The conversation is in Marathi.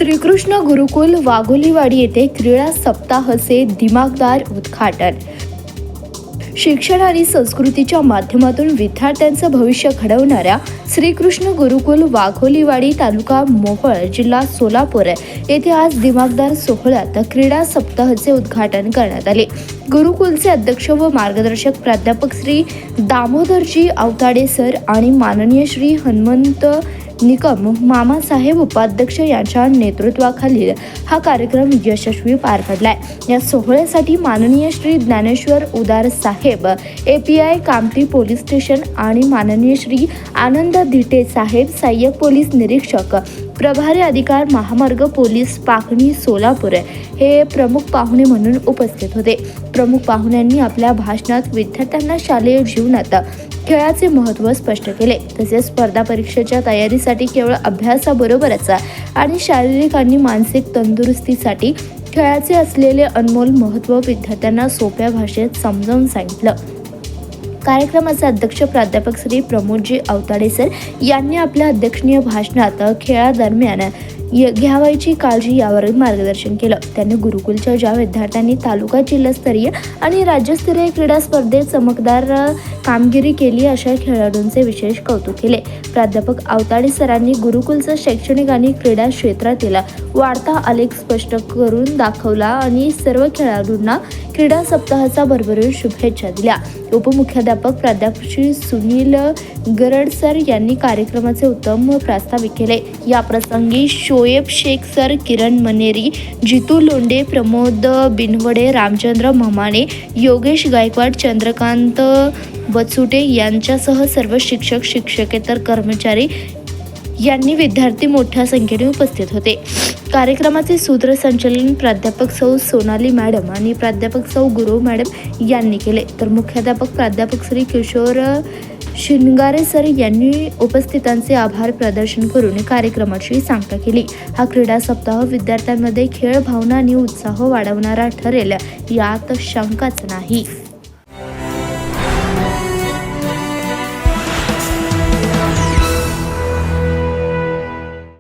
श्रीकृष्ण गुरुकुल वाघोलीवाडी येथे क्रीडा सप्ताहाचे दिमागदार उद्घाटन। शिक्षण आणि संस्कृतीच्या माध्यमातून विद्यार्थ्यांचं भविष्य घडवणाऱ्या श्रीकृष्ण गुरुकुल वाघोलीवाडी तालुका मोहोळ जिल्हा सोलापूर येथे आज दिमागदार सोहळ्यात क्रीडा सप्ताहाचे उद्घाटन करण्यात आले। गुरुकुलचे अध्यक्ष व मार्गदर्शक प्राध्यापक श्री दामोदरजी आवताडे सर आणि माननीय श्री हनुमंत निकम मामासाहेब उपाध्यक्ष यांच्या नेतृत्वाखाली हा कार्यक्रम यशस्वी पार पडलाय। या सोहळ्यासाठी माननीय श्री ज्ञानेश्वर उदार साहेब API कामठी पोलीस स्टेशन आणि माननीय श्री आनंद धिटे साहेब सहाय्यक पोलीस निरीक्षक प्रभारी अधिकार महामार्ग पोलीस पाखणी सोलापूर हे प्रमुख पाहुणे म्हणून उपस्थित होते। प्रमुख पाहुण्यांनी आपल्या भाषणात विद्यार्थ्यांना शालेय जीवनात खेळाचे महत्त्व स्पष्ट केले। तसेच स्पर्धा परीक्षेच्या तयारीसाठी केवळ अभ्यासाबरोबरच आणि शारीरिक आणि मानसिक तंदुरुस्तीसाठी खेळाचे असलेले अनमोल महत्त्व विद्यार्थ्यांना सोप्या भाषेत समजावून सांगितलं। कार्यक्रमाचे अध्यक्ष प्राध्यापक श्री प्रमोदजी आवताडे सर यांनी आपल्या अध्यक्षीय भाषणात खेळादरम्यान घ्यावयाची काळजी यावर मार्गदर्शन केलं। त्यांनी गुरुकुलच्या ज्या विद्यार्थ्यांनी तालुका जिल्हास्तरीय आणि राज्यस्तरीय क्रीडा स्पर्धेत चमकदार कामगिरी केली अशा खेळाडूंचे विशेष कौतुक केले। प्राध्यापक आवताडे सरांनी गुरुकुलचं शैक्षणिक आणि क्रीडा क्षेत्रातील वाढता आलेख स्पष्ट करून दाखवला आणि सर्व खेळाडूंना क्रीडा सप्ताहाचा भरभरून शुभेच्छा दिल्या। उपमुख्याध्यापक प्राध्यापक श्री सुनील गरड सर यांनी कार्यक्रमाचे उत्तम प्रास्ताविक केले। या प्रसंगी शोएब शेख सर, किरण मनेरी, जितू लोंढे, प्रमोद बिनवडे, रामचंद्र म्हमाणे, योगेश गायकवाड, चंद्रकांत बचुटे यांच्यासह सर्व शिक्षक, शिक्षकेतर कर्मचारी यांनी विद्यार्थी मोठ्या संख्येने उपस्थित होते। कार्यक्रमाचे सूत्रसंचालन प्राध्यापक सौ सोनाली मॅडम आणि प्राध्यापक सौ गुरु मॅडम यांनी केले, तर मुख्याध्यापक प्राध्यापक श्री किशोर शिंगारे सर यांनी उपस्थितांचे आभार प्रदर्शन करून कार्यक्रमाची सांगता केली। हा क्रीडा सप्ताह विद्यार्थ्यांमध्ये खेळ भावना आणि उत्साह वाढवणारा ठरेल यात शंकाच नाही।